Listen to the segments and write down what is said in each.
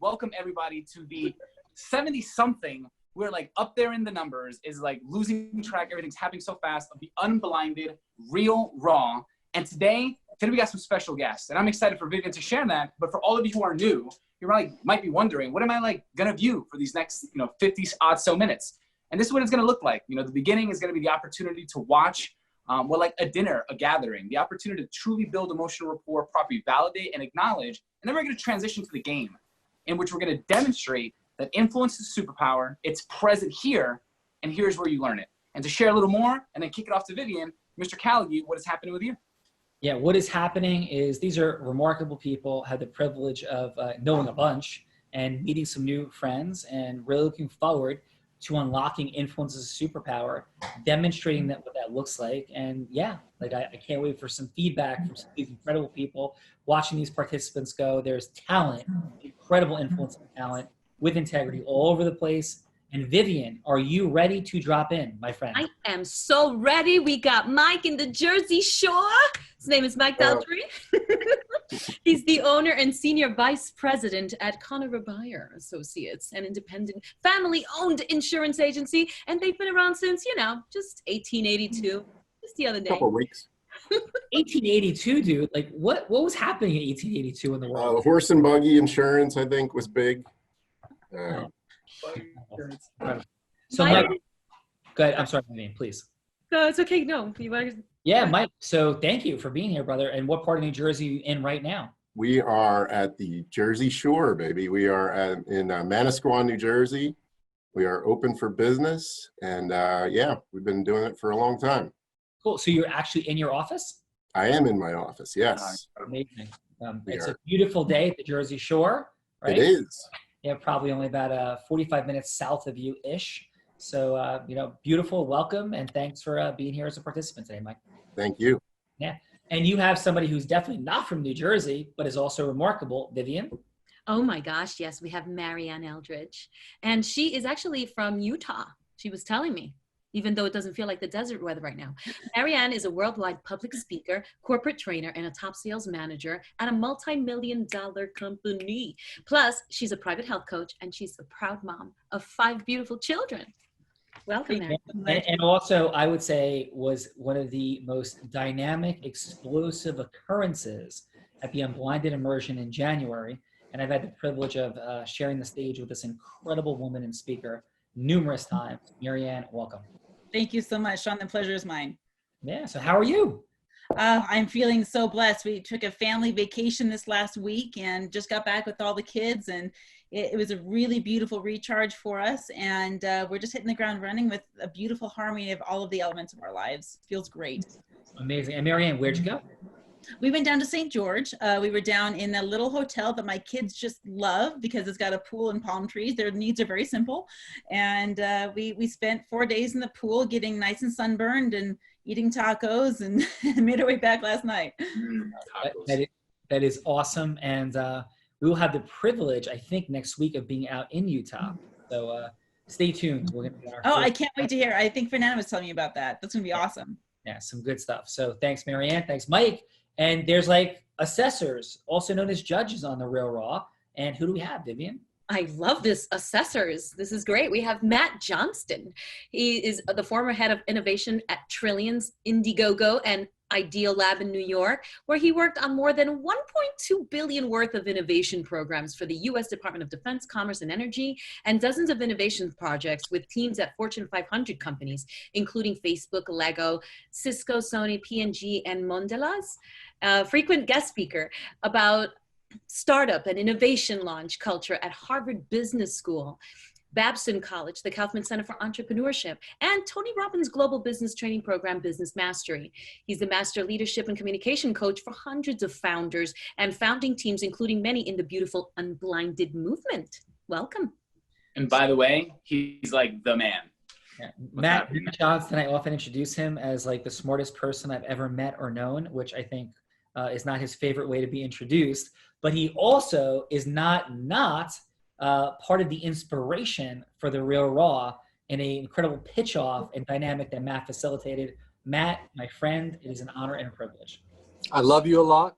Welcome everybody to the 70-something. We're like up there in the numbers, is like losing track. Everything's happening so fast of the Unblinded Real Raw. And today we got some special guests, and I'm excited for Vivian to share that. But for all of you who are new, you might be wondering, what am I gonna view for these next 50 odd so minutes? And this is what it's gonna look like. The beginning is gonna be the opportunity to watch like a dinner, a gathering, the opportunity to truly build emotional rapport, properly validate and acknowledge. And then we're gonna transition to the game, in which we're gonna demonstrate that influence is a superpower, it's present here, and here's where you learn it. And to share a little more, and then kick it off to Vivian, Mr. Callagy, what is happening with you? Yeah, what is happening is these are remarkable people, had the privilege of knowing a bunch and meeting some new friends, and really looking forward to unlocking influence as a superpower, demonstrating what that looks like. And yeah, I can't wait for some feedback from some of these incredible people. Watching these participants go, there's talent, incredible influence and talent with integrity all over the place. And Vivian, are you ready to drop in, my friend? I am so ready. We got Mike in the Jersey Shore. His name is Mike Eldredge. He's the owner and senior vice president at Conover Buyer Associates, an independent family-owned insurance agency. And they've been around since, just 1882, just the other day. Couple of weeks. 1882, dude. Like, what was happening in 1882 in the world? Horse and buggy insurance, I think, was big. So, Mike, go ahead. I'm sorry, Vivian, please. No, it's okay. No, you want to... Yeah, Mike. So thank you for being here, brother. And what part of New Jersey are you in right now? We are at the Jersey Shore, baby. We are in Manasquan, New Jersey. We are open for business. And yeah, we've been doing it for a long time. Cool. So you're actually in your office? I am in my office, yes. Amazing. It's a beautiful day at the Jersey Shore, right? It is. Yeah, probably only about 45 minutes south of you-ish. So, beautiful, welcome, and thanks for being here as a participant today, Mike. Thank you. Yeah, and you have somebody who's definitely not from New Jersey, but is also remarkable, Vivian. Oh my gosh, yes, we have Marianne Eldredge, and she is actually from Utah. She was telling me, even though it doesn't feel like the desert weather right now. Marianne is a worldwide public speaker, corporate trainer, and a top sales manager at a multi-million-dollar company. Plus, she's a private health coach, and she's a proud mom of 5 beautiful children. Welcome, Marianne. And also, I would say, was one of the most dynamic, explosive occurrences at the Unblinded immersion in January. And I've had the privilege of sharing the stage with this incredible woman and speaker numerous times. Marianne, welcome. Thank you so much, Sean. The pleasure is mine. Yeah, so how are you? I'm feeling so blessed. We took a family vacation this last week and just got back with all the kids, and it was a really beautiful recharge for us. And we're just hitting the ground running with a beautiful harmony of all of the elements of our lives. Feels great. Amazing. And Marianne, where'd you go? We went down to St. George. We were down in a little hotel that my kids just love because it's got a pool and palm trees. Their needs are very simple. And we spent 4 days in the pool getting nice and sunburned and eating tacos, and made our way back last night. That is awesome. And we will have the privilege, I think, next week of being out in Utah. So stay tuned. We're gonna get our I can't wait to hear. I think Fernando was telling me about that. That's going to be awesome. Yeah, some good stuff. So thanks, Marianne. Thanks, Mike. And there's assessors, also known as judges on the Real Raw. And who do we have, Vivian? I love this, assessors. This is great. We have Matt Johnston. He is the former head of innovation at Trillions, Indiegogo, and Ideal Lab in New York, where he worked on more than 1.2 billion worth of innovation programs for the U.S. Department of Defense, Commerce, and Energy, and dozens of innovation projects with teams at Fortune 500 companies, including Facebook, Lego, Cisco, Sony, P&G, and Mondelez. Frequent guest speaker about startup and innovation launch culture at Harvard Business School, Babson College, the Kaufman Center for Entrepreneurship, and Tony Robbins' global business training program, Business Mastery. He's the master leadership and communication coach for hundreds of founders and founding teams, including many in the beautiful Unblinded movement. Welcome. And by the way, he's like the man. Yeah. Matt Johnston, I often introduce him as the smartest person I've ever met or known, which I think is not his favorite way to be introduced. But he also is not part of the inspiration for the Real Raw in an incredible pitch off and dynamic that Matt facilitated. Matt, my friend, it is an honor and a privilege. I love you a lot.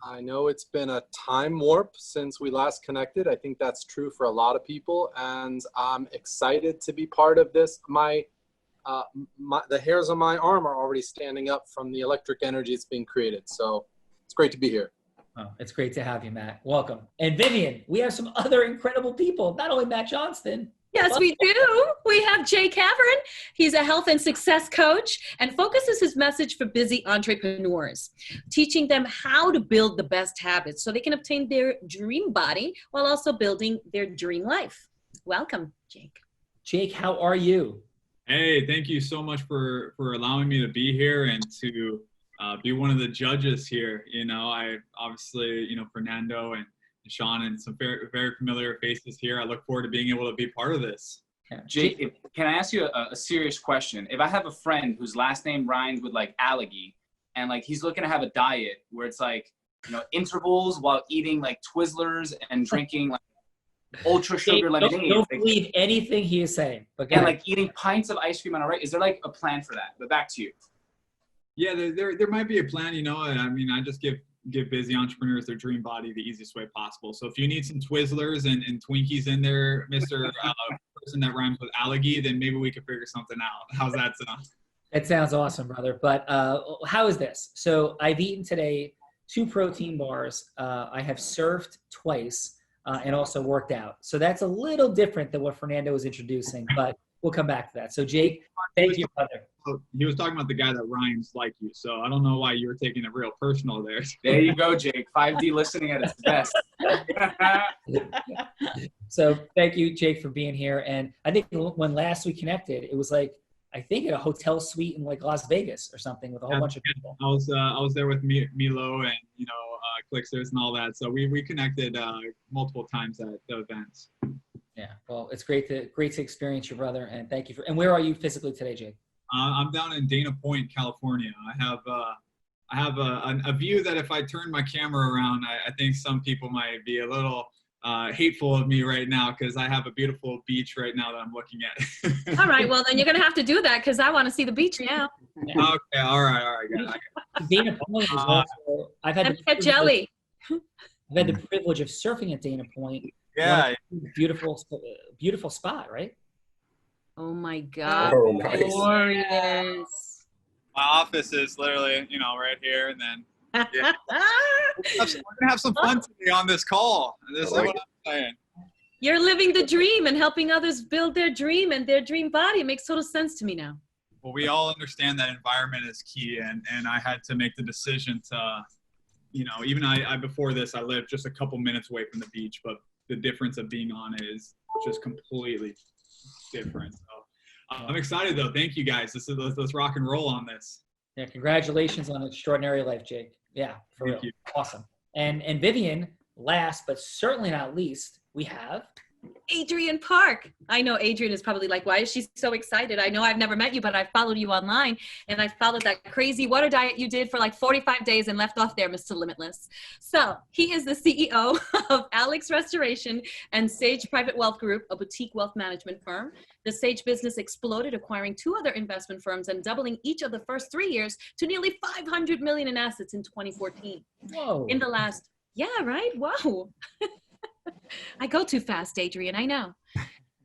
I know it's been a time warp since we last connected. I think that's true for a lot of people, and I'm excited to be part of this. The hairs on my arm are already standing up from the electric energy that's being created. So it's great to be here. Oh, it's great to have you, Matt. Welcome. And Vivian, we have some other incredible people, not only Matt Johnston. Yes, we do. We have Jake Havron. He's a health and success coach and focuses his message for busy entrepreneurs, teaching them how to build the best habits so they can obtain their dream body while also building their dream life. Welcome, Jake. Jake, how are you? Hey, thank you so much for allowing me to be here and to be one of the judges here. You know, I obviously, Fernando and Sean and some very, very familiar faces here. I look forward to being able to be part of this. Jake, can I ask you a serious question? If I have a friend whose last name rhymes with like Callagy, and like he's looking to have a diet where it's like, intervals while eating like Twizzlers and drinking like ultra sugar lemonade. Don't believe anything he is saying. But and like eating pints of ice cream on a right. Is there like a plan for that? But back to you. Yeah, there might be a plan. I mean, I just give busy entrepreneurs their dream body the easiest way possible. So if you need some Twizzlers and Twinkies in there, Mr. person that rhymes with Callagy, then maybe we could figure something out. How's that sound? It sounds awesome, brother. But how is this? So I've eaten today 2 protein bars. I have surfed twice and also worked out. So that's a little different than what Fernando was introducing, but we'll come back to that. So Jake, thank you, brother. He was talking about the guy that rhymes like you. So I don't know why you were taking it real personal there. There you go, Jake. 5D listening at its best. So thank you, Jake, for being here. And I think when last we connected, it was like, I think at a hotel suite in like Las Vegas or something with a whole bunch of people. I was there with Milo and Clicksters and all that. So we connected multiple times at the events. Yeah, well, it's great to experience your brother, and thank you and where are you physically today, Jake? I'm down in Dana Point, California. I have a view that if I turn my camera around, I think some people might be a little hateful of me right now because I have a beautiful beach right now that I'm looking at. All right, well, then you're going to have to do that because I want to see the beach now. Okay, all right. Dana Point is also, I've had jelly. I've had the privilege of surfing at Dana Point. Yeah. Beautiful spot, right? Oh my God. Oh, nice. Glorious. My office is literally, right here, and then yeah. We're gonna have some fun today on this call. This is what I'm saying. You're living the dream and helping others build their dream and their dream body. It makes total sense to me now. Well, we all understand that environment is key, and I had to make the decision to, even I before this I lived just a couple minutes away from the beach, but the difference of being on it is just completely different. So I'm excited though. Thank you guys. Let's rock and roll on this. Yeah, congratulations on an extraordinary life, Jake. Yeah, for real. Awesome. And Vivian, last but certainly not least, we have Adrian Park. I know Adrian is probably like, why is she so excited? I know I've never met you, but I followed you online and I followed that crazy water diet you did for like 45 days and left off there, Mr. Limitless. So he is the CEO of Alex Restoration and Sage Private Wealth Group, a boutique wealth management firm. The Sage business exploded, acquiring 2 other investment firms and doubling each of the first 3 years to nearly $500 million in assets in 2014. Whoa. In the last, yeah, right? Whoa. I go too fast, Adrian, I know.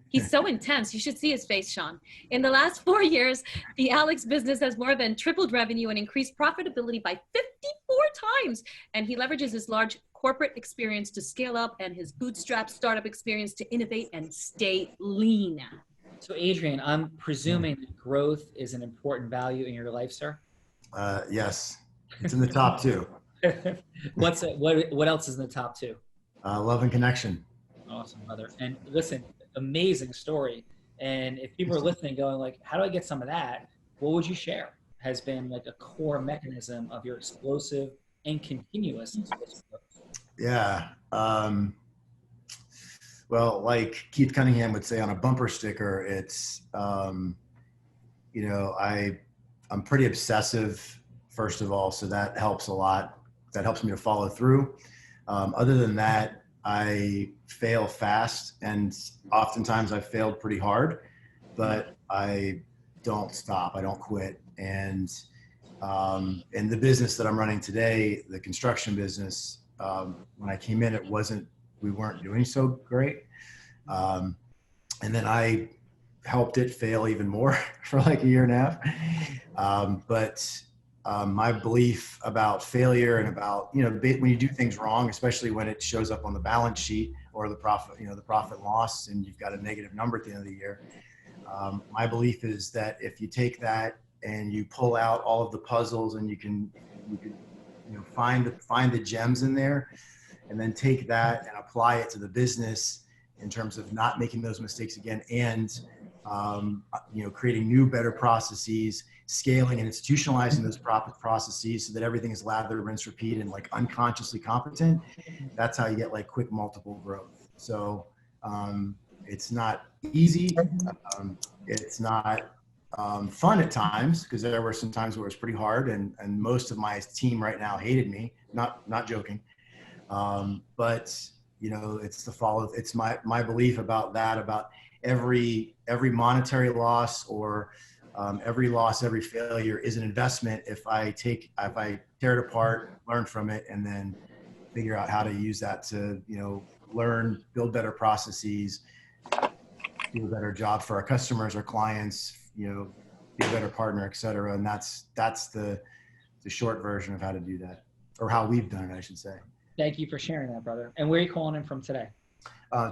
He's so intense. You should see his face, Sean. In the last 4 years, the Alex business has more than tripled revenue and increased profitability by 54 times. And he leverages his large corporate experience to scale up and his bootstrap startup experience to innovate and stay lean. So Adrian, I'm presuming that growth is an important value in your life, sir? Yes, it's in the top 2. What else is in the top 2? Love and connection. Awesome, brother. And listen, amazing story. And if people are listening going like, how do I get some of that? What would you share has been like a core mechanism of your explosive and continuous explosive growth? Yeah. Well, like Keith Cunningham would say on a bumper sticker, it's, I'm pretty obsessive, first of all, so that helps a lot. That helps me to follow through. Other than that, I fail fast, and oftentimes I've failed pretty hard, but I don't stop. I don't quit. And In the business that I'm running today, the construction business, when I came in, we weren't doing so great. And then I helped it fail even more for like a year and a half. But my belief about failure and about, when you do things wrong, especially when it shows up on the balance sheet or the profit, the profit and loss, and you've got a negative number at the end of the year. My belief is that if you take that and you pull out all of the puzzles and you can find the gems in there, and then take that and apply it to the business in terms of not making those mistakes again, and creating new, better processes, scaling and institutionalizing those processes so that everything is lather, rinse, repeat, and like unconsciously competent. That's how you get like quick multiple growth. So it's not easy. It's not fun at times, because there were some times where it was pretty hard, and most of my team right now hated me. Not joking. But it's my belief about that, about every monetary loss or every failure is an investment if I tear it apart, learn from it, and then figure out how to use that to, learn, build better processes, do a better job for our customers, our clients, be a better partner, et cetera. And that's the short version of how to do that, or how we've done it, I should say. Thank you for sharing that, brother. And where are you calling in from today?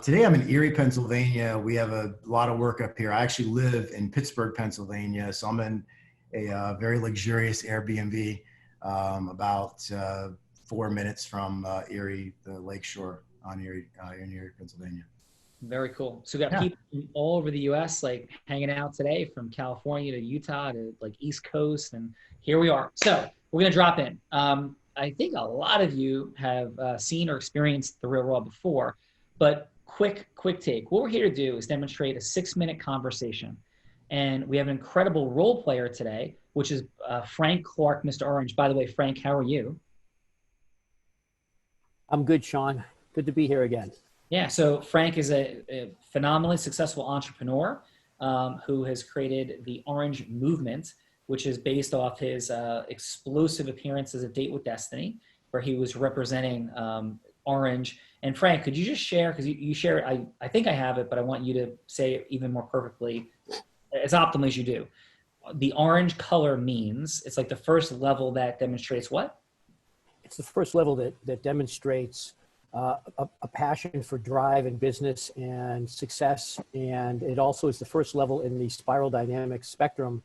Today I'm in Erie, Pennsylvania. We have a lot of work up here. I actually live in Pittsburgh, Pennsylvania. So I'm in a very luxurious Airbnb about 4 minutes from Erie, the lakeshore in Erie, Pennsylvania. Very cool. So we got people from all over the U.S. like hanging out today, from California to Utah to like East Coast, and here we are. So we're gonna drop in. I think a lot of you have seen or experienced the Real Raw before, but quick take. What we're here to do is demonstrate a 6-minute conversation. And we have an incredible role player today, which is Frank Clark, Mr. Orange. By the way, Frank, how are you? I'm good, Sean. Good to be here again. Yeah, so Frank is a phenomenally successful entrepreneur who has created the Orange Movement, which is based off his explosive appearance as a Date with Destiny, where he was representing Orange. And Frank, could you just share, because you share it, I think I have it, but I want you to say it even more perfectly, as optimally as you do. The orange color means, it's like the first level that demonstrates what? It's the first level that demonstrates a passion for drive and business and success. And it also is the first level in the spiral dynamic spectrum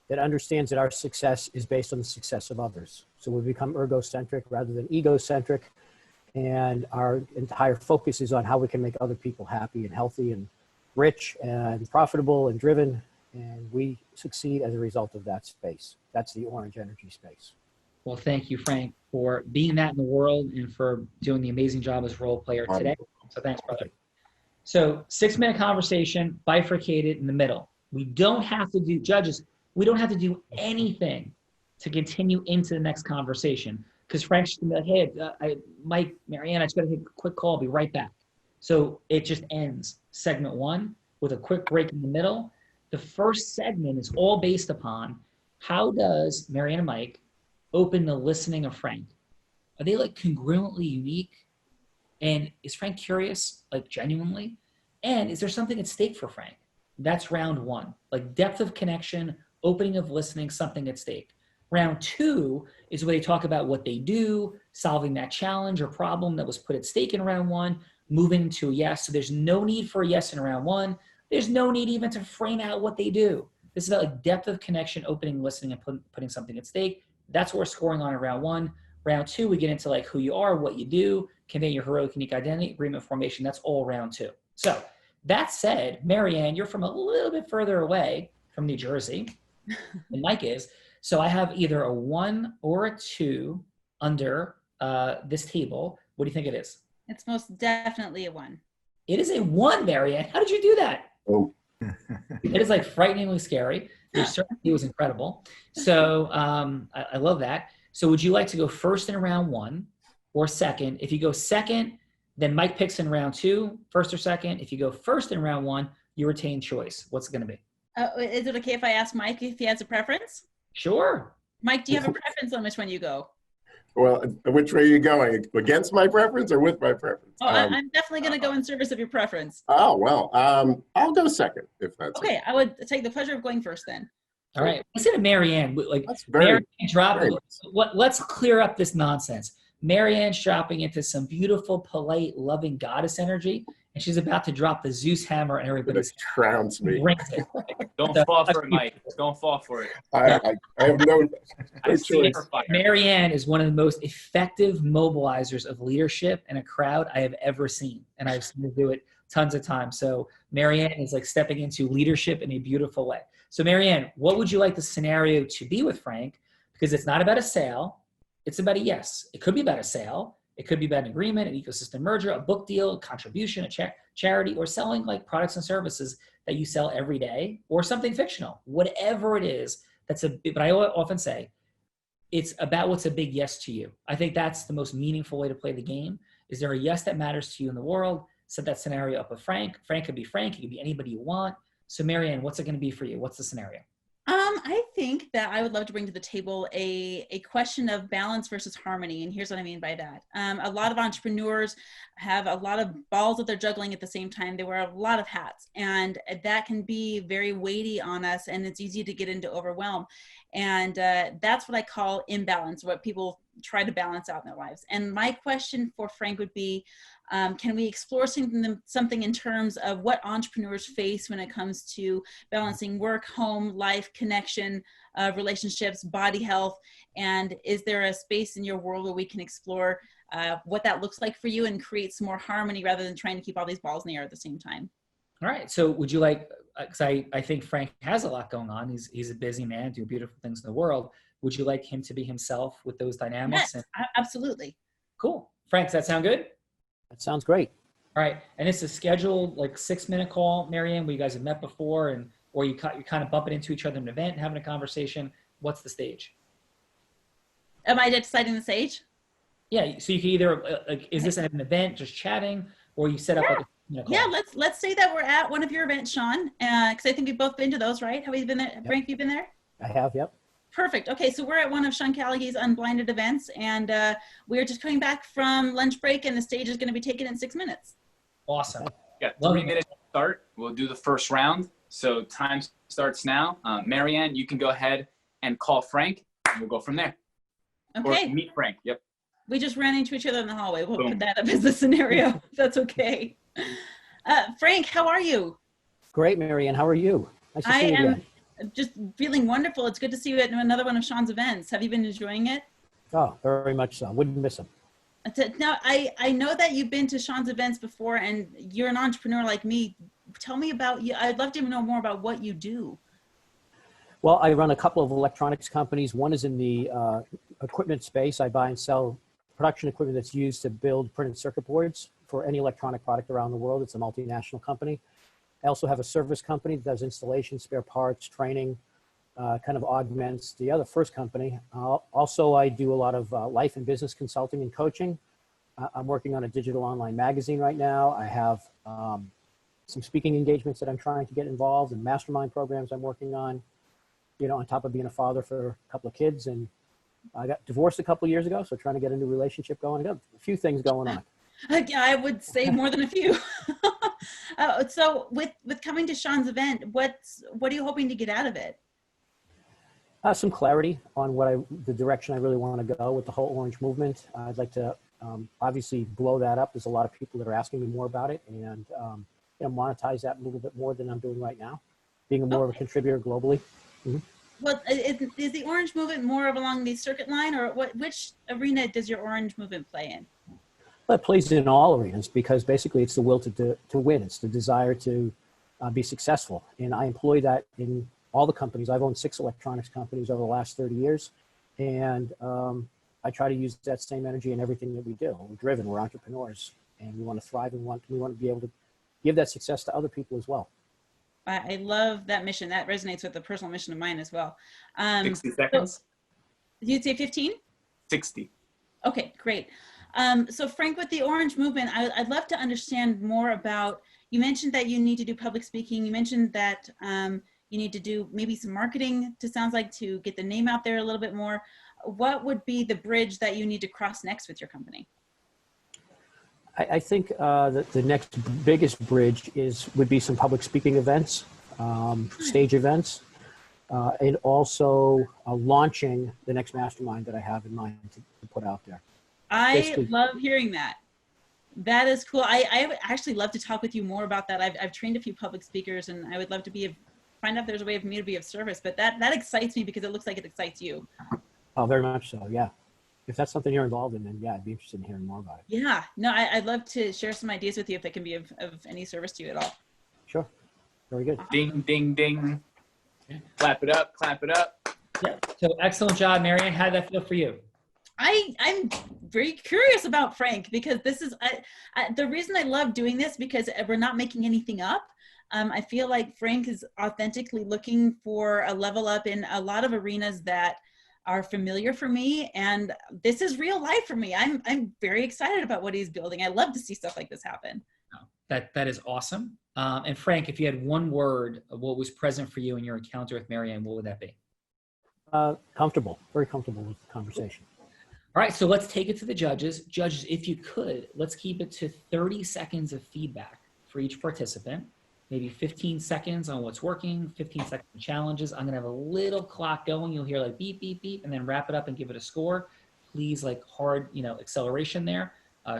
that understands that our success is based on the success of others. So we become ergocentric rather than egocentric. And our entire focus is on how we can make other people happy and healthy and rich and profitable and driven. And we succeed as a result of that space. That's the orange energy space. Well, thank you, Frank, for being that in the world and for doing the amazing job as role player today. So thanks, brother. So 6-minute conversation, bifurcated in the middle. We don't have to do, judges, we don't have to do anything to continue into the next conversation, because Frank's just gonna be like, hey, Mike, Marianne, I just gotta take a quick call, I'll be right back. So it just ends segment 1 with a quick break in the middle. The first segment is all based upon how does Marianne and Mike open the listening of Frank? Are they like congruently unique? And is Frank curious, like genuinely? And is there something at stake for Frank? That's round 1, like depth of connection, opening of listening, something at stake. Round 2 is where they talk about what they do, solving that challenge or problem that was put at stake in round 1, moving to a yes. So there's no need for a yes in round 1. There's no need even to frame out what they do. This is about like depth of connection, opening, listening, and putting something at stake. That's what we're scoring on in round 1. Round 2, we get into like who you are, what you do, convey your heroic, unique identity, agreement formation. That's all round 2. So that said, Marianne, you're from a little bit further away from New Jersey than Mike is. So I have either a 1 or a 2 under this table. What do you think it is? It's most definitely a 1. It is a 1, Marianne. How did you do that? Oh. It is like frighteningly scary. Your certainty was incredible. So I love that. So would you like to go first in round 1 or second? If you go second, then Mike picks in round 2, first or second. If you go first in round 1, you retain choice. What's it going to be? Is it okay if I ask Mike if he has a preference? Sure. Mike, do you have a preference on which one you go? Well, which way are you going? Against my preference or with my preference? Oh, I'm definitely going to go in service of your preference. Oh, well, I'll go second if that's Okay, I would take the pleasure of going first then. All right. Listen to Marianne. Like, That's very, Marianne dropping. very Let's clear up this nonsense. Marianne's dropping into some beautiful, polite, loving goddess energy, and she's about to drop the Zeus hammer, and everybody's trounce me. Don't fall for it, Mike. Don't fall for it. I have no I see choice. her fire. Marianne is one of the most effective mobilizers of leadership in a crowd I have ever seen, and I've seen her do it tons of times. So Marianne is like stepping into leadership in a beautiful way. So Marianne, what would you like the scenario to be with Frank? Because it's not about a sale. It's about a yes. It could be about a sale. It could be about an agreement, an ecosystem merger, a book deal, a contribution, a charity, or selling like products and services that you sell every day, or something fictional. Whatever it is, but I often say, it's about what's a big yes to you. I think that's the most meaningful way to play the game. Is there a yes that matters to you in the world? Set that scenario up with Frank. Frank could be Frank. It could be anybody you want. So Marianne, what's it going to be for you? What's the scenario? I think that I would love to bring to the table a question of balance versus harmony. And here's what I mean by that. A lot of entrepreneurs have a lot of balls that they're juggling at the same time. They wear a lot of hats, and that can be very weighty on us, and it's easy to get into overwhelm. And that's what I call imbalance, what people try to balance out in their lives. And my question for Frank would be, can we explore something in terms of what entrepreneurs face when it comes to balancing work, home, life, connection, relationships, body health? And is there a space in your world where we can explore what that looks like for you and create some more harmony rather than trying to keep all these balls in the air at the same time? All right. So would you like, because I think Frank has a lot going on. He's a busy man doing beautiful things in the world. Would you like him to be himself with those dynamics? Yes, absolutely. Cool. Frank, does that sound good? That sounds great. All right. And it's a scheduled like 6-minute call, Marianne, where you guys have met before, or you're kind of bumping into each other in an event and having a conversation. What's the stage? Am I deciding the stage? Yeah. So you can either, is this an event, just chatting, or you set up like a call? Yeah, let's say that we're at one of your events, Sean, because I think we've both been to those, right? Have we been there? Yep. Frank, you been there? I have, yep. Perfect. Okay, so we're at one of Sean Callagy's Unblinded events, and we're just coming back from lunch break, and the stage is going to be taken in 6 minutes. Awesome. Yeah, 3 minutes to start. We'll do the first round. So time starts now. Marianne, you can go ahead and call Frank, and we'll go from there. Okay. Or meet Frank. Yep. We just ran into each other in the hallway. We'll Boom. put that up as the scenario, if that's okay. Frank, how are you? Great, Marianne. How are you? Nice to see you again. Just feeling wonderful. It's good to see you at another one of Sean's events. Have you been enjoying it? Oh, very much so. Wouldn't miss them. Now, I know that you've been to Sean's events before, and you're an entrepreneur like me. Tell me about you. I'd love to know more about what you do. Well, I run a couple of electronics companies. One is in the equipment space. I buy and sell production equipment that's used to build printed circuit boards for any electronic product around the world. It's a multinational company. I also have a service company that does installation, spare parts, training, kind of augments the other first company. Also, I do a lot of life and business consulting and coaching. I'm working on a digital online magazine right now. I have some speaking engagements that I'm trying to get involved in, mastermind programs I'm working on, you know, on top of being a father for a couple of kids. And I got divorced a couple of years ago, so trying to get a new relationship going. I got a few things going on. I would say more than a few. So with coming to Sean's event, what are you hoping to get out of it? Some clarity on the direction I really want to go with the whole Orange movement. I'd like to obviously blow that up. There's a lot of people that are asking me more about it, and you know, monetize that a little bit more than I'm doing right now, being more of a contributor globally. Mm-hmm. Well, is the Orange movement more of along the circuit line, or which arena does your Orange movement play in? Well, it plays in all arenas because basically it's the will to win. It's the desire to be successful. And I employ that in all the companies. I've owned 6 electronics companies over the last 30 years. And I try to use that same energy in everything that we do. We're driven, we're entrepreneurs, and we want to thrive, and we want to be able to give that success to other people as well. I love that mission. That resonates with the personal mission of mine as well. 60 seconds. So, you'd say 15? 60. Okay, great. So Frank, with the Orange movement, I'd love to understand more about, you mentioned that you need to do public speaking. You mentioned that You need to do maybe some marketing, to sounds like, to get the name out there a little bit more. What would be the bridge that you need to cross next with your company? I think that the next biggest bridge would be some public speaking events, stage events, and also launching the next mastermind that I have in mind to put out there. I love hearing that. That is cool. I would actually love to talk with you more about that. I've trained a few public speakers, and I would love to find out if there's a way for me to be of service. But that excites me because it looks like it excites you. Oh, very much so. Yeah. If that's something you're involved in, then yeah, I'd be interested in hearing more about it. Yeah. No, I'd love to share some ideas with you if they can be of any service to you at all. Sure. Very good. Ding, ding, ding. Clap it up. Clap it up. Yeah. So excellent job, Marianne. How did that feel for you? I'm very curious about Frank, because this is the reason I love doing this, because we're not making anything up. I feel like Frank is authentically looking for a level up in a lot of arenas that are familiar for me, and this is real life for me. I'm very excited about what he's building. I love to see stuff like this happen. That is awesome. And Frank, if you had one word of what was present for you in your encounter with Marianne, what would that be? Comfortable, very comfortable with the conversation. All right, so let's take it to the judges. Judges, if you could, let's keep it to 30 seconds of feedback for each participant. Maybe 15 seconds on what's working, 15 second challenges. I'm gonna have a little clock going. You'll hear like beep, beep, beep, and then wrap it up and give it a score. Please, like hard, acceleration there.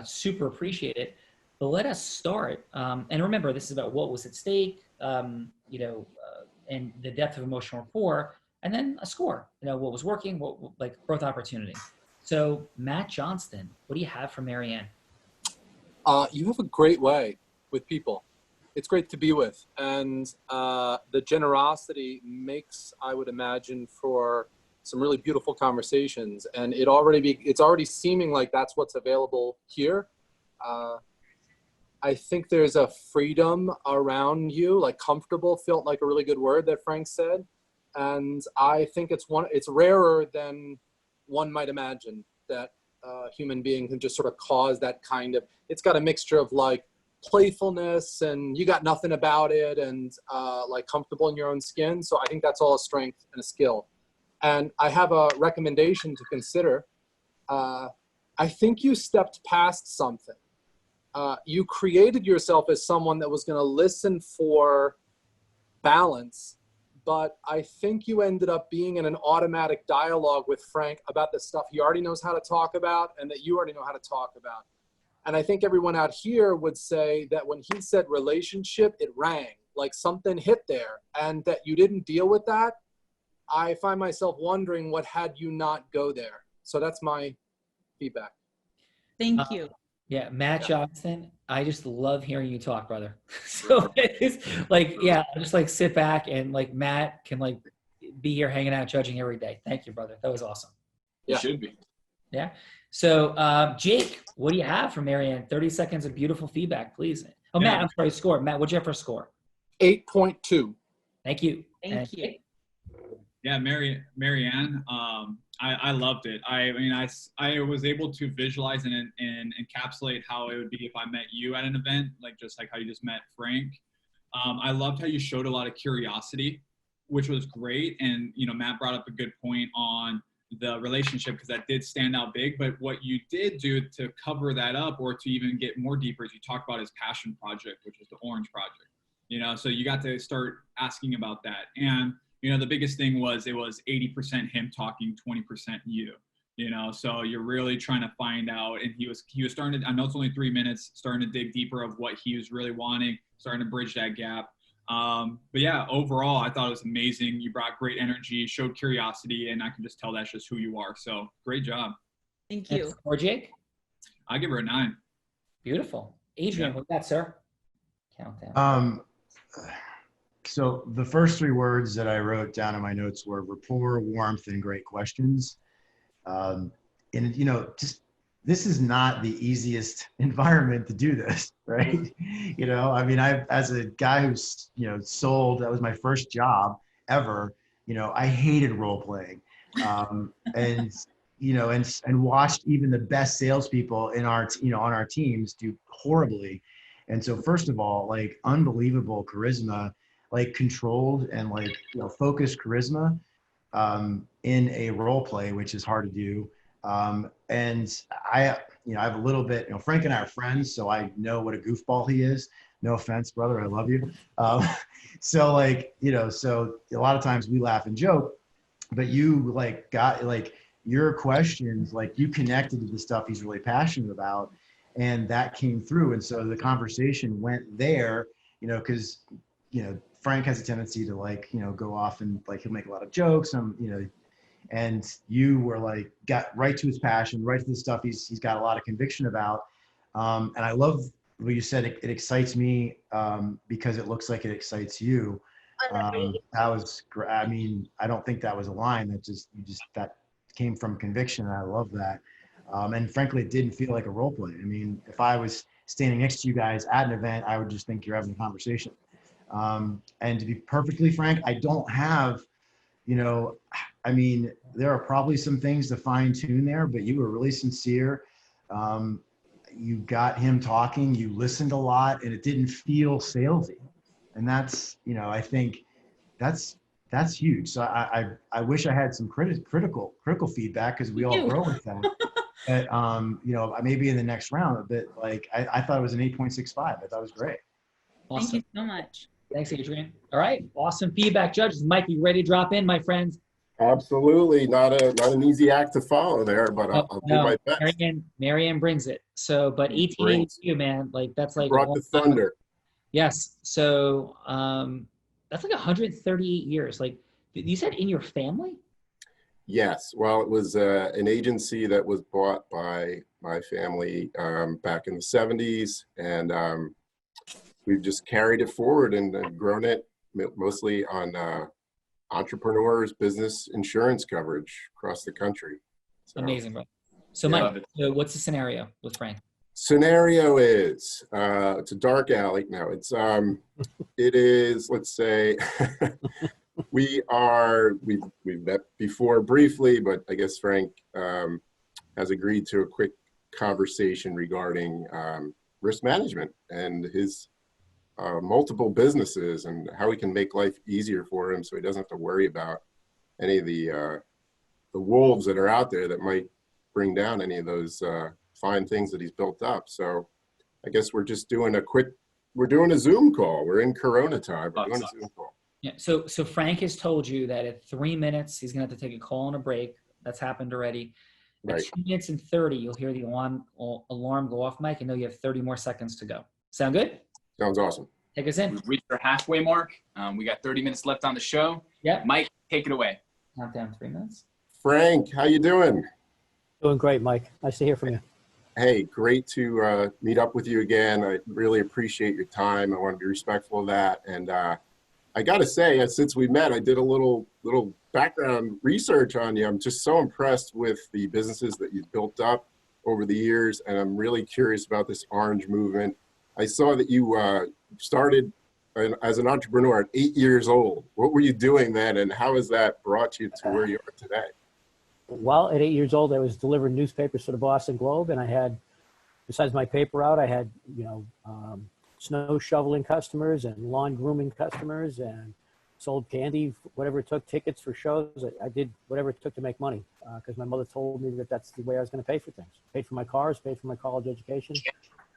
Super appreciate it. But let us start. And remember, this is about what was at stake, and the depth of emotional rapport, and then a score. What was working, like growth opportunity. So Matt Johnston, what do you have for Marianne? You have a great way with people. It's great to be with. And the generosity makes, I would imagine, for some really beautiful conversations. And it's already seeming like that's what's available here. I think there's a freedom around you, like comfortable felt like a really good word that Frank said. And I think it's rarer than one might imagine that a human being can just sort of cause that kind of, it's got a mixture of like playfulness and you got nothing about it and like comfortable in your own skin. So I think that's all a strength and a skill. And I have a recommendation to consider. I think you stepped past something. You created yourself as someone that was going to listen for balance, but I think you ended up being in an automatic dialogue with Frank about the stuff he already knows how to talk about and that you already know how to talk about. And I think everyone out here would say that when he said relationship, it rang, like something hit there, and that you didn't deal with that. I find myself wondering what had you not go there. So that's my feedback. Thank you. Yeah, Matt Johnston, I just love hearing you talk, brother. So it's like, yeah, just like sit back and like Matt can like be here hanging out, judging every day. Thank you, brother. That was awesome. Yeah. You should be. Yeah. So Jake, what do you have for Marianne? 30 seconds of beautiful feedback, please. Oh, Matt, I'm sorry, score. Matt, what'd you have for a score? 8.2. Thank you. Thank you. Yeah, Marianne, I loved it. I mean, I was able to visualize and encapsulate how it would be if I met you at an event, like just like how you just met Frank. I loved how you showed a lot of curiosity, which was great. And, Matt brought up a good point on the relationship because that did stand out big. But what you did do to cover that up or to even get more deeper is you talked about his passion project, which was the Orange Project. So you got to start asking about that. And the biggest thing was it was 80% him talking, 20% you, so you're really trying to find out. And he was starting to, I know it's only 3 minutes, starting to dig deeper of what he was really wanting, starting to bridge that gap. But yeah, overall, I thought it was amazing. You brought great energy, showed curiosity, and I can just tell that's just who you are. So great job. Thank you. Or Jake? I give her a 9. Beautiful. Adrian, what's that, sir? Countdown. So the first 3 words that I wrote down in my notes were rapport, warmth, and great questions. And this is not the easiest environment to do this, right? I mean, as a guy who's, sold, that was my first job ever, I hated role playing. And watched even the best salespeople in our, on our teams do horribly. And so first of all, like unbelievable charisma. like controlled and like, you know, focused charisma in a role play, which is hard to do. And I, you know, I have a little bit, you know, Frank and I are friends, so I know what a goofball he is. No offense, brother, I love you. So like, you know, so a lot of times we laugh and joke, but you like got like your questions, like you connected to the stuff he's really passionate about, and that came through. And so the conversation went there, you know, because, you know, Frank has a tendency to like, you know, go off and like he'll make a lot of jokes, you know, and you were like got right to his passion, right to the stuff he's got a lot of conviction about. And I love what you said. It excites me because it looks like it excites you. That was great. I mean, I don't think that was a line. That came from conviction, and I love that. And frankly, it didn't feel like a role play. I mean, if I was standing next to you guys at an event, I would just think you're having a conversation. And to be perfectly frank, I don't have, you know, I mean, there are probably some things to fine tune there, but you were really sincere. You got him talking, you listened a lot, and it didn't feel salesy. And that's, you know, I think that's huge. So I wish I had some critical feedback, because we all grow with that. But, you know, maybe in the next round, but like, I thought it was an 8.65. I thought it was great. Awesome. Thank you so much. Thanks, Adrian. All right. Awesome feedback, judges. Mike, you ready to drop in, my friends? Absolutely. Not an easy act to follow there, but I'll do my best. Marianne brings it. So, but 1882, man, like that's like brought the thunder. Yes. So that's like 138 years. Like you said, in your family? Yes. Well, it was an agency that was bought by my family back in the 70s, and we've just carried it forward and grown it mostly on entrepreneurs, business insurance coverage across the country. So, amazing, bro. So Mike, so what's the scenario with Frank? Scenario is it's a dark alley. No, it's it is, let's say we've met before briefly, but I guess Frank has agreed to a quick conversation regarding risk management and his multiple businesses and how we can make life easier for him, so he doesn't have to worry about any of the wolves that are out there that might bring down any of those fine things that he's built up. So I guess we're just doing we're doing a Zoom call. We're in Corona time. We're doing a Zoom call. Yeah. So Frank has told you that at 3 minutes he's gonna have to take a call and a break. That's happened already. At 2 minutes and 30, you'll hear the alarm go off, Mike, and know you have 30 more seconds to go. Sound good? Sounds awesome. Take us in. We've reached our halfway mark. We got 30 minutes left on the show. Yeah. Mike, take it away. Countdown 3 minutes. Frank, how you doing? Doing great, Mike. Nice to hear from you. Hey, great to meet up with you again. I really appreciate your time. I want to be respectful of that. And I got to say, since we met, I did a little background research on you. I'm just so impressed with the businesses that you've built up over the years, and I'm really curious about this orange movement. I saw that you started as an entrepreneur at 8 years old. What were you doing then, and how has that brought you to where you are today? Well, at 8 years old, I was delivering newspapers for the Boston Globe, and I had, besides my paper route, I had, you know, snow shoveling customers and lawn grooming customers, and sold candy, whatever it took, tickets for shows. I did whatever it took to make money, because my mother told me that that's the way I was going to pay for things. Paid for my cars, paid for my college education,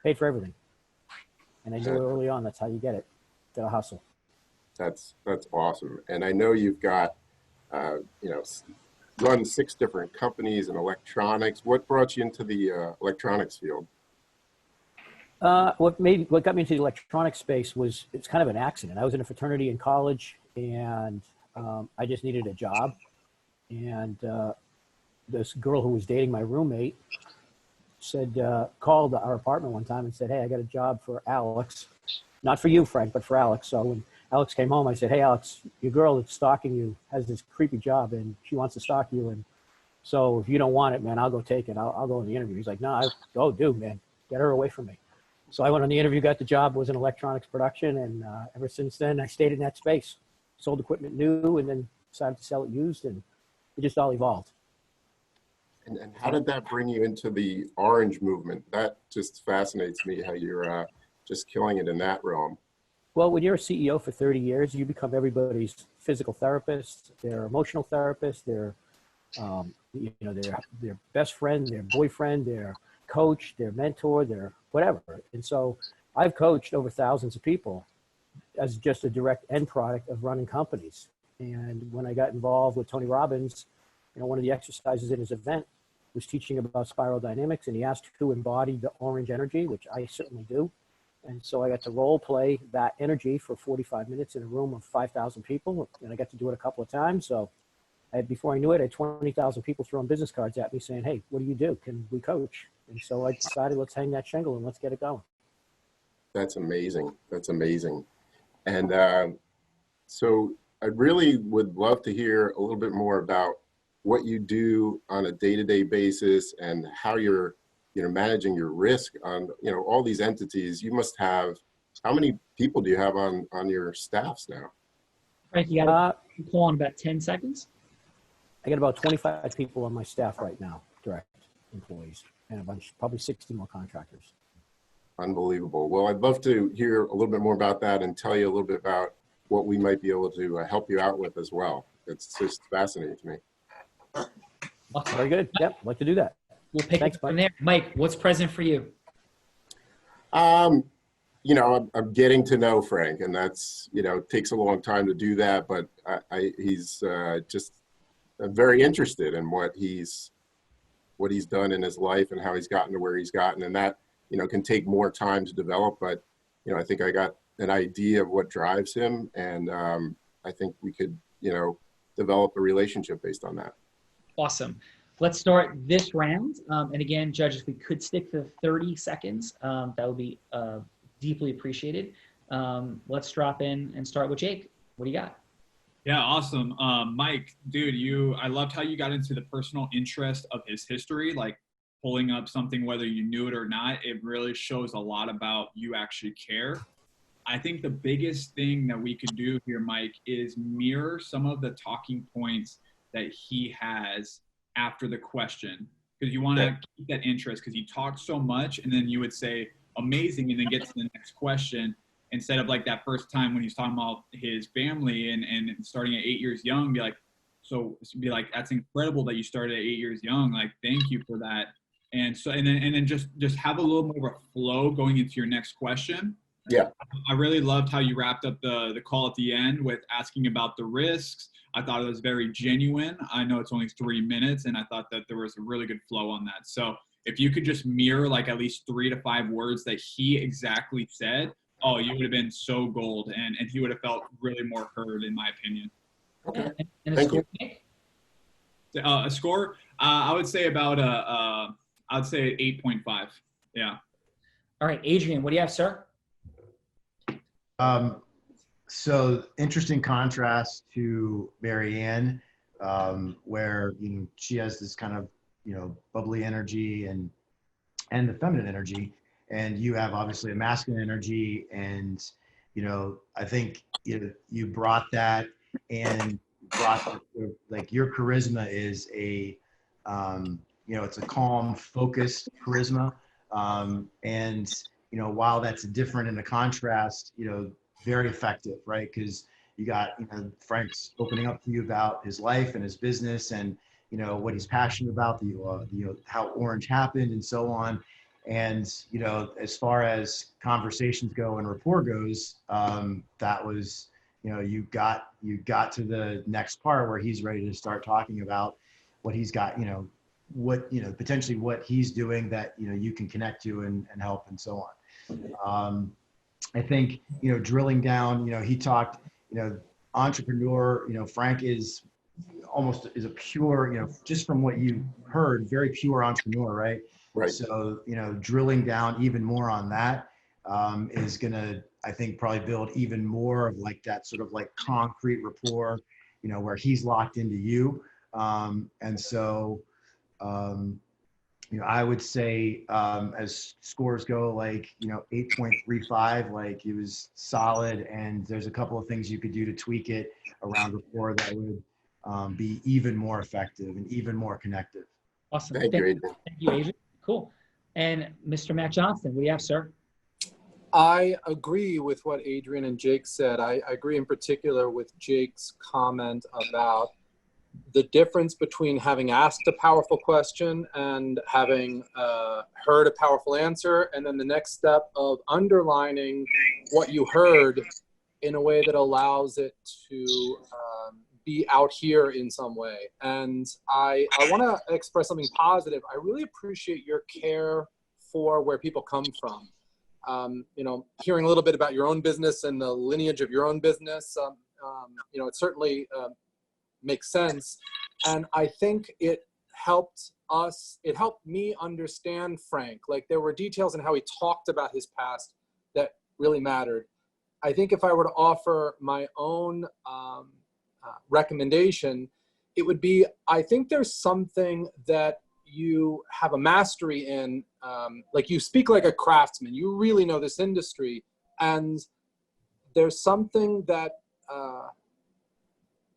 paid for everything. And I knew early on that's how you get it. Got to hustle. That's awesome. And I know you've got, you know, run 6 different companies in electronics. What brought you into the electronics field? What got me into the electronics space was, it's kind of an accident. I was in a fraternity in college, and I just needed a job. And this girl who was dating my roommate called our apartment one time and said, "Hey, I got a job for Alex. Not for you, Frank, but for Alex." So when Alex came home, I said, "Hey, Alex, your girl that's stalking you has this creepy job, and she wants to stalk you. And so if you don't want it, man, I'll go take it. I'll go on the interview." He's like, "No, dude, man, get her away from me." So I went on the interview, got the job, was in electronics production. And ever since then, I stayed in that space, sold equipment new, and then decided to sell it used, and it just all evolved. And how did that bring you into the orange movement? That just fascinates me, how you're just killing it in that realm. Well, when you're a CEO for 30 years, you become everybody's physical therapist, their emotional therapist, their their best friend, their boyfriend, their coach, their mentor, their whatever. And so I've coached over thousands of people as just a direct end product of running companies. And when I got involved with Tony Robbins, one of the exercises in his event was teaching about spiral dynamics, and he asked who embodied the orange energy, which I certainly do. And so I got to role play that energy for 45 minutes in a room of 5,000 people. And I got to do it a couple of times. So before I knew it, I had 20,000 people throwing business cards at me saying, hey, what do you do? Can we coach? And so I decided, let's hang that shingle and let's get it going. That's amazing. That's amazing. And so I really would love to hear a little bit more about what you do on a day-to-day basis and how you're managing your risk on, all these entities. You must have, how many people do you have on your staffs now? Frank, you got a call in about 10 seconds. I got about 25 people on my staff right now, direct employees, and a bunch, probably 60 more contractors. Unbelievable. Well, I'd love to hear a little bit more about that and tell you a little bit about what we might be able to help you out with as well. It's just fascinating to me. Very good. Yep, I'd like to do that. We'll pick it from there. Mike, what's present for you? I'm getting to know Frank, and that's, takes a long time to do that, but he's just very interested in what he's done in his life and how he's gotten to where he's gotten. And that, can take more time to develop, but, I think I got an idea of what drives him. And I think we could, develop a relationship based on that. Awesome. Let's start this round. And again, judges, if we could stick to 30 seconds, that would be deeply appreciated. Let's drop in and start with Jake. What do you got? Yeah, awesome. Mike, dude, I loved how you got into the personal interest of his history, like pulling up something, whether you knew it or not. It really shows a lot about you actually care. I think the biggest thing that we could do here, Mike, is mirror some of the talking points that he has after the question, because you want to keep that interest, because he talks so much, and then you would say amazing and then get to the next question, instead of like that first time when he's talking about his family and starting at 8 years young, be like, that's incredible that you started at 8 years young, like thank you for that. And so and then just have a little more of a flow going into your next question. Yeah, I really loved how you wrapped up the call at the end with asking about the risks. I thought it was very genuine. I know it's only 3 minutes, and I thought that there was a really good flow on that. So if you could just mirror like at least 3 to 5 words that he exactly said, oh, you would have been so gold, and he would have felt really more heard, in my opinion. Okay. And Thank you. A score, I would say about I'd say 8.5. Yeah. All right, Adrian, what do you have, sir? So interesting contrast to Marianne, where she has this kind of bubbly energy and the feminine energy, and you have obviously a masculine energy, and I think you brought that, and like your charisma is a it's a calm, focused charisma, and while that's different in the contrast, very effective, right? Because you got, Frank's opening up to you about his life and his business and, what he's passionate about, how Orange happened and so on. And, as far as conversations go and rapport goes, that was, you got to the next part where he's ready to start talking about what he's got, potentially what he's doing that, you can connect to and help and so on. I think, drilling down, he talked, entrepreneur, Frank is a pure, just from what you heard, very pure entrepreneur, right? Right. So, drilling down even more on that is going to, I think, probably build even more of like that sort of like concrete rapport, where he's locked into you. And so, I would say as scores go, like, 8.35, like it was solid. And there's a couple of things you could do to tweak it around rapport that would be even more effective and even more connective. Awesome. Thank you, Adrian. Thank you, Adrian. Cool. And Mr. Matt Johnston, what do you have, sir? I agree with what Adrian and Jake said. I agree in particular with Jake's comment about the difference between having asked a powerful question and having heard a powerful answer, and then the next step of underlining what you heard in a way that allows it to be out here in some way. And I want to express something positive. I really appreciate your care for where people come from. You know, hearing a little bit about your own business and the lineage of your own business, you know, it certainly makes sense. And I think it helped me understand Frank. Like, there were details in how he talked about his past that really mattered. I think if I were to offer my own recommendation, it would be, I think there's something that you have a mastery in, like you speak like a craftsman, you really know this industry, and there's something that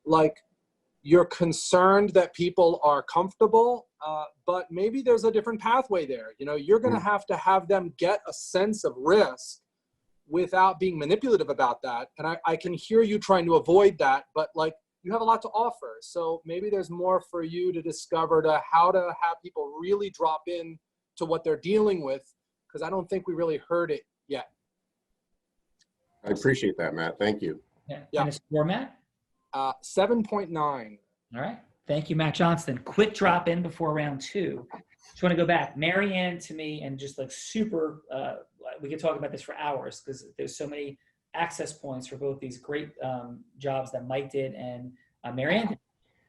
like you're concerned that people are comfortable, but maybe there's a different pathway there. You know, you're going to have them get a sense of risk without being manipulative about that. And I can hear you trying to avoid that, but like, you have a lot to offer. So maybe there's more for you to discover to how to have people really drop in to what they're dealing with, because I don't think we really heard it yet. I appreciate that, Matt. Thank you. Yeah. And a score, Matt? 7.9. All right. Thank you, Matt Johnston. Quick drop in before round 2. Just want to go back. Marianne, to me, and just like super, we could talk about this for hours because there's so many access points for both these great jobs that Mike did and Marianne did.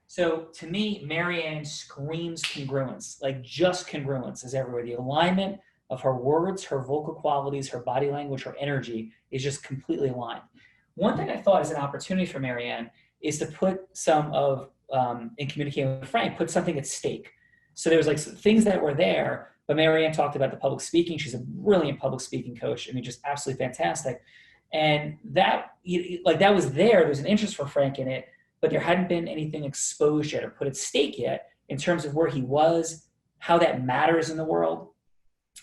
So to me, Marianne screams congruence, like just congruence is everywhere. The alignment of her words, her vocal qualities, her body language, her energy is just completely aligned. One thing I thought is an opportunity for Marianne is to put some of, in communicating with Frank, put something at stake. So there was like some things that were there, but Marianne talked about the public speaking. She's a brilliant public speaking coach. I mean, just absolutely fantastic. And that, like, that was there. There's an interest for Frank in it, but there hadn't been anything exposed yet or put at stake yet in terms of where he was, how that matters in the world,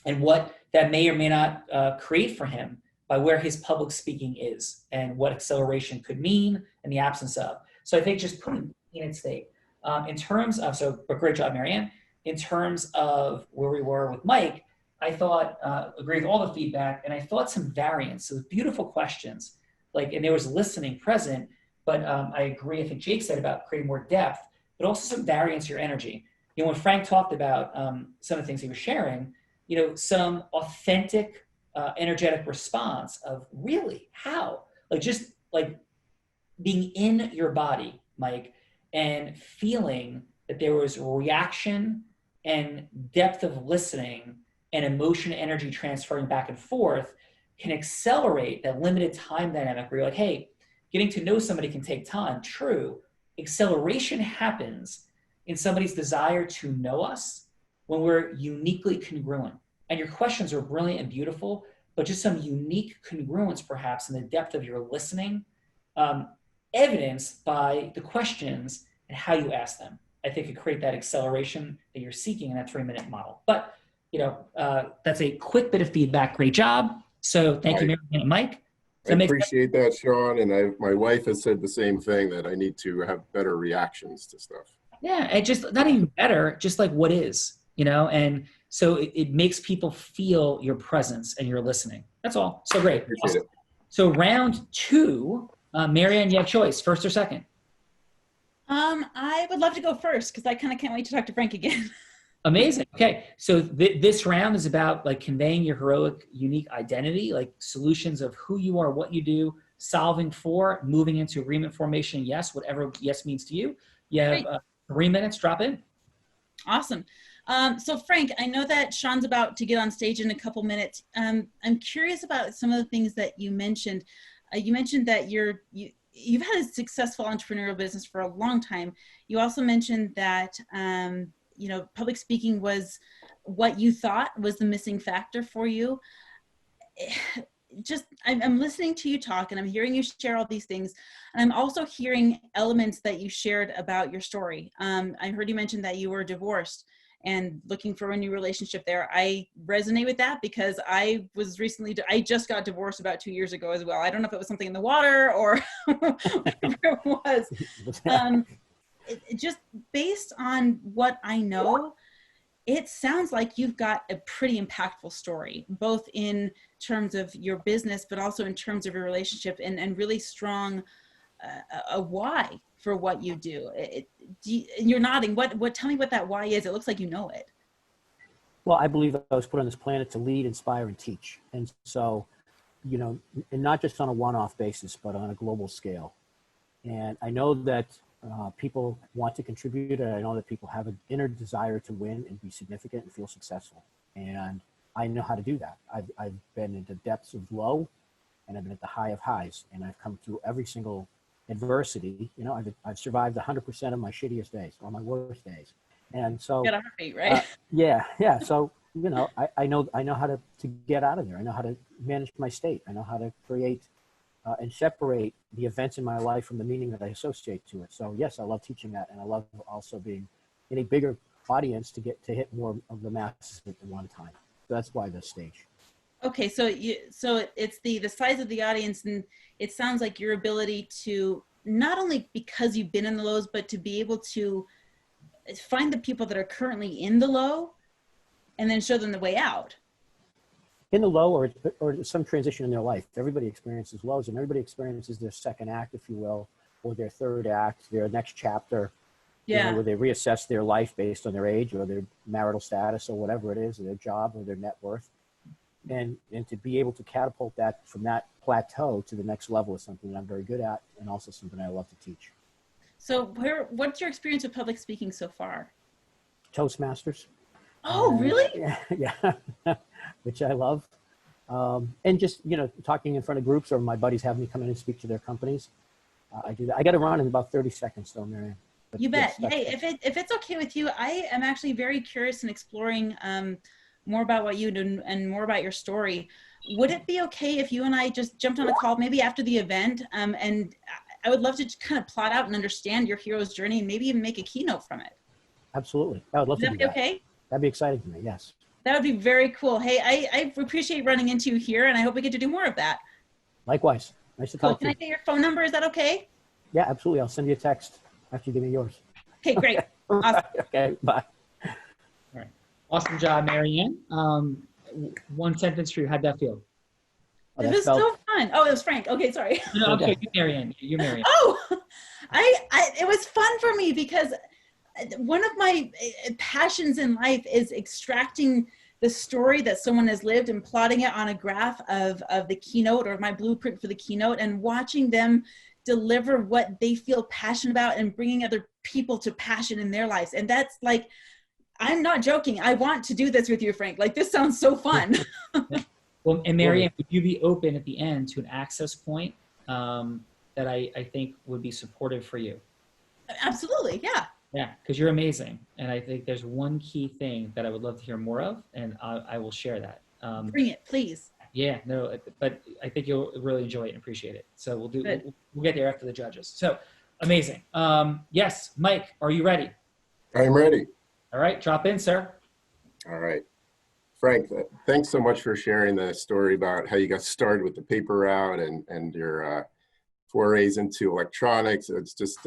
and what that may or may not create for him by where his public speaking is and what acceleration could mean in the absence of. So I think just putting it at stake. In terms of, but great job, Marianne. In terms of where we were with Mike, I thought, agree with all the feedback, and I thought some variance. So beautiful questions, like, and there was listening present, but I agree, I think Jake said about creating more depth, but also some variance in your energy. You know, when Frank talked about some of the things he was sharing, you know, some authentic, energetic response of really, how? Like, just like being in your body, Mike, and feeling that there was reaction and depth of listening and emotion energy transferring back and forth can accelerate that limited time dynamic where you're like, hey, getting to know somebody can take time. True. Acceleration happens in somebody's desire to know us when we're uniquely congruent. And your questions are brilliant and beautiful, but just some unique congruence perhaps in the depth of your listening, evidenced by the questions and how you ask them. I think could create that acceleration that you're seeking in that 3-minute model. But you know, that's a quick bit of feedback. Great job. So thank you, Marianne and Mike. I appreciate that, Sean. And my wife has said the same thing, that I need to have better reactions to stuff. Yeah, and just not even better, just like what is, you know, and so it makes people feel your presence and your listening. That's all. So great. Awesome. So round 2, Marianne, you have choice, first or second? I would love to go first because I kind of can't wait to talk to Frank again. Amazing. Okay. So this round is about like conveying your heroic, unique identity, like solutions of who you are, what you do, solving for, moving into agreement formation. Yes, whatever yes means to you. You have 3 minutes, drop in. Awesome. So Frank, I know that Sean's about to get on stage in a couple minutes. I'm curious about some of the things that you mentioned. You mentioned that you've had a successful entrepreneurial business for a long time. You also mentioned that, you know, public speaking was what you thought was the missing factor for you. I'm listening to you talk and I'm hearing you share all these things. And I'm also hearing elements that you shared about your story. I heard you mention that you were divorced and looking for a new relationship there. I resonate with that because I just got divorced about 2 years ago as well. I don't know if it was something in the water or whatever it was. Just based on what I know, it sounds like you've got a pretty impactful story, both in terms of your business, but also in terms of your relationship, and really strong a why for what you do. You're nodding. Tell me what that why is. It looks like you know it. Well, I believe I was put on this planet to lead, inspire, and teach. And so, and not just on a one-off basis, but on a global scale. And I know that people want to contribute, and I know that people have an inner desire to win and be significant and feel successful. And I know how to do that. I've been in the depths of low, and I've been at the high of highs, and I've come through every single adversity. I've survived 100% of my shittiest days or my worst days. And so, got a heartbeat, right? Yeah. So, I know how to get out of there. I know how to manage my state. I know how to create and separate the events in my life from the meaning that I associate to it. So yes, I love teaching that. And I love also being in a bigger audience to hit more of the masses at one time. So that's why this stage. Okay. So it's the size of the audience, and it sounds like your ability to, not only because you've been in the lows, but to be able to find the people that are currently in the low and then show them the way out. In the low or some transition in their life. Everybody experiences lows, and everybody experiences their second act, if you will, or their third act, their next chapter, where they reassess their life based on their age or their marital status or whatever it is, or their job or their net worth. And to be able to catapult that from that plateau to the next level is something that I'm very good at, and also something I love to teach. So what's your experience with public speaking so far? Toastmasters. Oh, really? Yeah. Which I love. And just, talking in front of groups, or my buddies have me come in and speak to their companies. I do that. I got to run in about 30 seconds though, Marianne. You bet. Yes, hey, if it's okay with you, I am actually very curious in exploring more about what you do and more about your story. Would it be okay if you and I just jumped on a call maybe after the event? And I would love to just kind of plot out and understand your hero's journey, and maybe even make a keynote from it. Absolutely. I would love to do that. Okay? That'd be exciting to me. Yes. That would be very cool. Hey, I appreciate running into you here, and I hope we get to do more of that. Likewise. Nice to talk to you. Can I get your phone number? Is that okay? Yeah, absolutely. I'll send you a text after you give me yours. Okay, great. Awesome. Okay, bye. All right. Awesome job, Marianne. One sentence for you. How'd that feel? It was so fun. Oh, it was Frank. Okay, sorry. No, okay, you're Marianne. You're Marianne. Oh, it was fun for me because one of my passions in life is extracting the story that someone has lived and plotting it on a graph of the keynote, or my blueprint for the keynote, and watching them deliver what they feel passionate about and bringing other people to passion in their lives. And that's like, I'm not joking. I want to do this with you, Frank. Like, this sounds so fun. Well, and Marianne, would you be open at the end to an access point that I think would be supportive for you? Absolutely, yeah. Yeah, because you're amazing. And I think there's one key thing that I would love to hear more of, and I will share that. Bring it, please. Yeah, no, but I think you'll really enjoy it and appreciate it. So we'll get there after the judges. So amazing. Yes, Mike, are you ready? I'm ready. All right, drop in, sir. All right. Frank, thanks so much for sharing the story about how you got started with the paper route and your forays into electronics. It's just,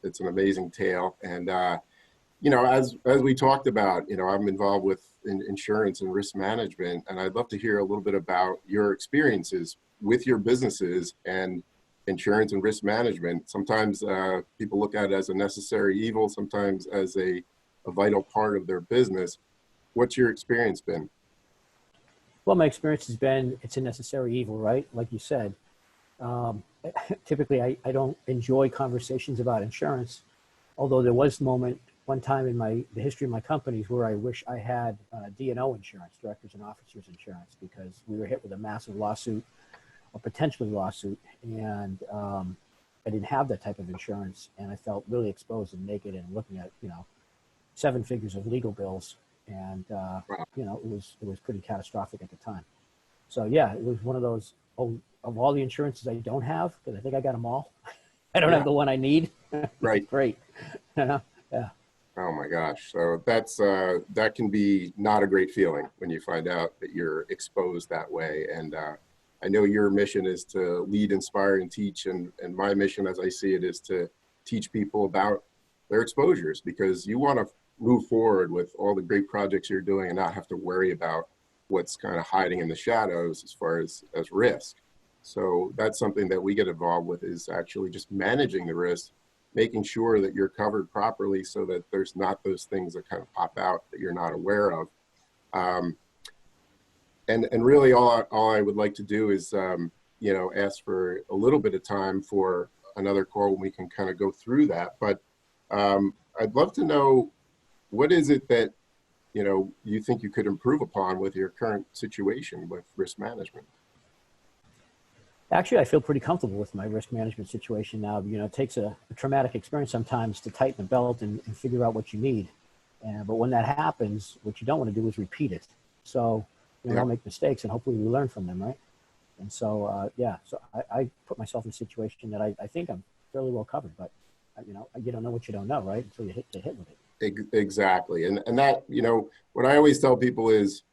it's an amazing tale. And, as we talked about, I'm involved with insurance and risk management, and I'd love to hear a little bit about your experiences with your businesses and insurance and risk management. Sometimes people look at it as a necessary evil, sometimes as a vital part of their business. What's your experience been? Well, my experience has been, it's a necessary evil, right? Like you said. Typically, I don't enjoy conversations about insurance, although there was one time in the history of my companies where I wish I had D&O insurance, directors and officers insurance, because we were hit with a massive lawsuit, or potentially lawsuit, and I didn't have that type of insurance, and I felt really exposed and naked and looking at, 7 figures of legal bills, and it was pretty catastrophic at the time. So yeah, it was one of those, of all the insurances I don't have, because I think I got them all. I don't have the one I need. Right. Great. Yeah. Oh my gosh. So that's that can be not a great feeling when you find out that you're exposed that way. And I know your mission is to lead, inspire, and teach. And my mission, as I see it, is to teach people about their exposures, because you want to move forward with all the great projects you're doing and not have to worry about what's kind of hiding in the shadows as far as risk. So that's something that we get involved with, is actually just managing the risk, making sure that you're covered properly so that there's not those things that kind of pop out that you're not aware of. And really all I would like to do is, you know, ask for a little bit of time for another call when we can kind of go through that. But I'd love to know, what is it that, you know, you think you could improve upon with your current situation with risk management? Actually, I feel pretty comfortable with my risk management situation now. You know, it takes a traumatic experience sometimes to tighten the belt and figure out what you need. But when that happens, what you don't want to do is repeat it. So, you know, we all make mistakes, and hopefully we learn from them, right? And so, yeah, so I put myself in a situation that I think I'm fairly well covered, but, you know, you don't know what you don't know, right? Until you get hit with it. Exactly. And that, you know, what I always tell people is,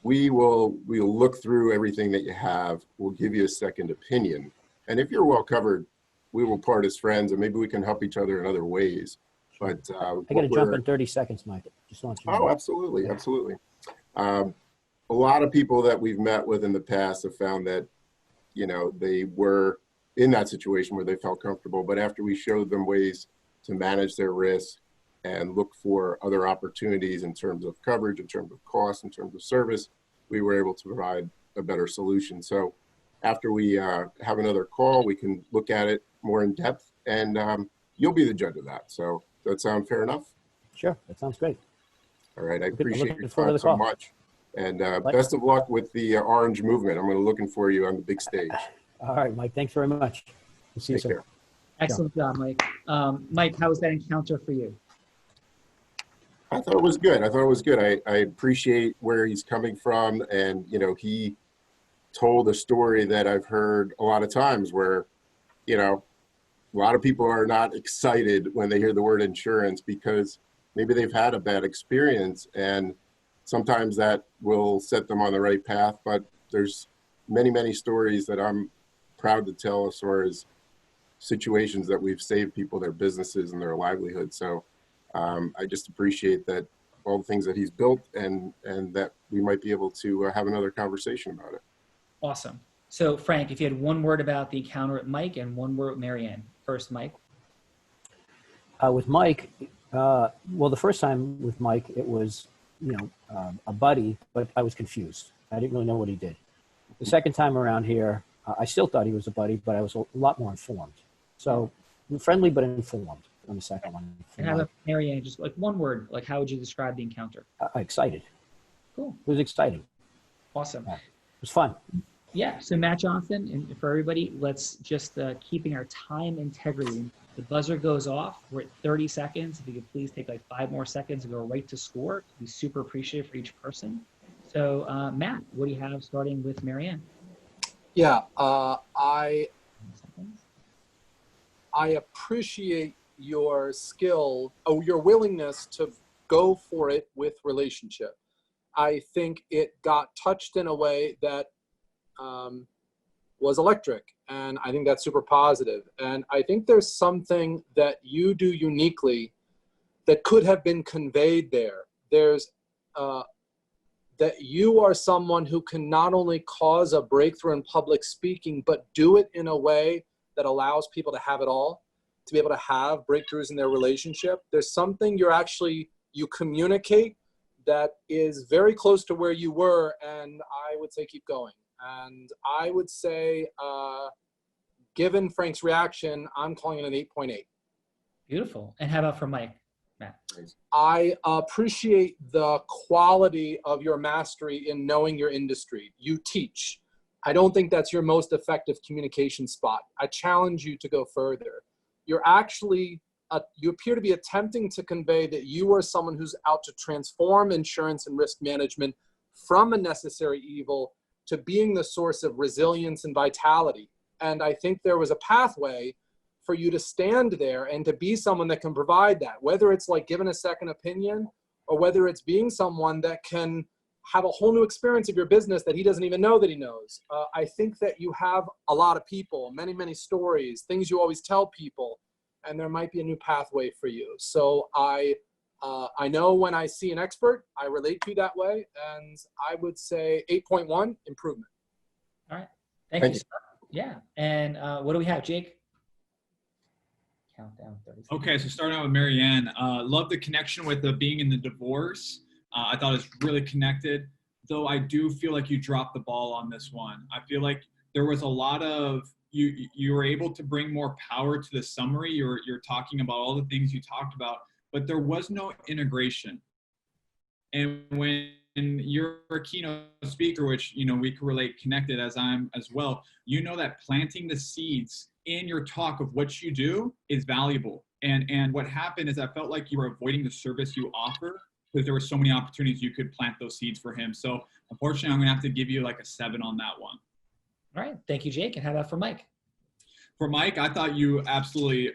we'll look through everything that you have. We'll give you a second opinion. And if you're well covered, we will part as friends, and maybe we can help each other in other ways. But I got to jump in 30 seconds, Mike. Just want you to know. Oh, absolutely. Absolutely. A lot of people that we've met with in the past have found that, you know, they were in that situation where they felt comfortable, but after we showed them ways to manage their risk and look for other opportunities in terms of coverage, in terms of cost, in terms of service, we were able to provide a better solution. So after we have another call, we can look at it more in depth, and you'll be the judge of that. So does that sound fair enough? Sure, that sounds great. All right, I appreciate your forward to time the so call. much. And best of luck with the Orange Movement. I'm going to looking for you on the big stage. All right, Mike, thanks very much. We'll see you Take soon. care. Excellent job, Mike. Mike, how was that encounter for you? I thought it was good. I thought it was good. I appreciate where he's coming from. And, you know, he told a story that I've heard a lot of times where, you know, a lot of people are not excited when they hear the word insurance because maybe they've had a bad experience, and sometimes that will set them on the right path. But there's many, many stories that I'm proud to tell as far as situations that we've saved people their businesses and their livelihood. So I just appreciate that, all the things that he's built, and that we might be able to have another conversation about it. Awesome. So Frank, if you had one word about the encounter with Mike and one word with Marianne. First, Mike. With Mike, well, the first time with Mike, it was, you know, a buddy, but I was confused. I didn't really know what he did. The second time around here, I still thought he was a buddy, but I was a lot more informed. So friendly, but informed on the second one. And how about Marianne? Just like one word, like how would you describe the encounter? Excited. Cool. It was exciting. Awesome. It was fun. Yeah. So Matt Johnston, and for everybody, let's just keeping our time integrity. The buzzer goes off. We're at 30 seconds. If you could please take like 5 more seconds and go right to score. We super appreciate it for each person. So Matt, what do you have starting with Marianne? Yeah, I appreciate your skill, your willingness to go for it with relationship. I think it got touched in a way that was electric, and I think that's super positive. And I think there's something that you do uniquely that could have been conveyed there. There's that you are someone who can not only cause a breakthrough in public speaking, but do it in a way that allows people to have it all, to be able to have breakthroughs in their relationship. There's something you communicate that is very close to where you were, and I would say keep going. And I would say, given Frank's reaction, I'm calling it an 8.8. Beautiful. And how about for Mike? Matt. I appreciate the quality of your mastery in knowing your industry. You teach. I don't think that's your most effective communication spot. I challenge you to go further. You're actually, you appear to be attempting to convey that you are someone who's out to transform insurance and risk management from a necessary evil to being the source of resilience and vitality. And I think there was a pathway for you to stand there and to be someone that can provide that, whether it's like giving a second opinion or whether it's being someone that can have a whole new experience of your business that he doesn't even know that he knows. I think that you have a lot of people, many, many stories, things you always tell people, and there might be a new pathway for you. So I know when I see an expert, I relate to you that way, and I would say 8.1, improvement. All right. Thank you, sir. Yeah. And what do we have, Jake? Countdown 30 seconds. Okay, so starting out with Marianne, love the connection with the being in the divorce. I thought it was really connected, though I do feel like you dropped the ball on this one. I feel like there was a lot of, you were able to bring more power to the summary. You're talking about all the things you talked about, but there was no integration. And when you're a keynote speaker, which, you know, we can relate connected as I'm as well, you know that planting the seeds in your talk of what you do is valuable. And what happened is I felt like you were avoiding the service you offer because there were so many opportunities you could plant those seeds for him. So unfortunately, I'm gonna have to give you like a 7 on that one. All right, thank you, Jake. And how about for Mike? For Mike, I thought you absolutely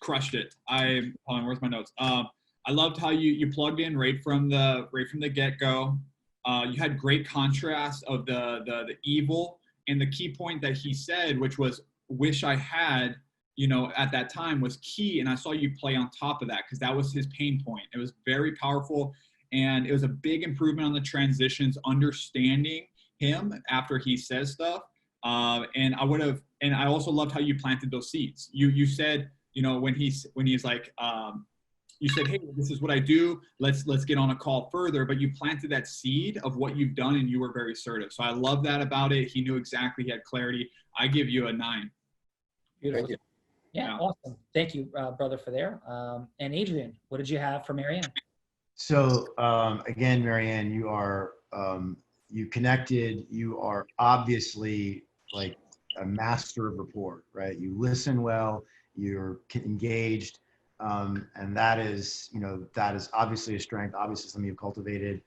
crushed it. Hold on, where's my notes? I loved how you plugged in right from the get-go. You had great contrast of the evil, and the key point that he said, which was wish I had, you know, at that time, was key. And I saw you play on top of that because that was his pain point. It was very powerful, and it was a big improvement on the transitions, understanding him after he says stuff. And I also loved how you planted those seeds. You said, you know, when he's like, you said, hey, this is what I do. Let's get on a call further. But you planted that seed of what you've done, and you were very assertive. So I love that about it. He knew exactly, he had clarity. I give you a 9. Beautiful. Thank you. Yeah, awesome. Thank you, brother, for there. And Adrian, what did you have for Marianne? So again, Marianne, you are you connected. You are obviously like a master of rapport, right? You listen well. You're engaged, and that is, you know, that is obviously a strength. Obviously, something you've cultivated.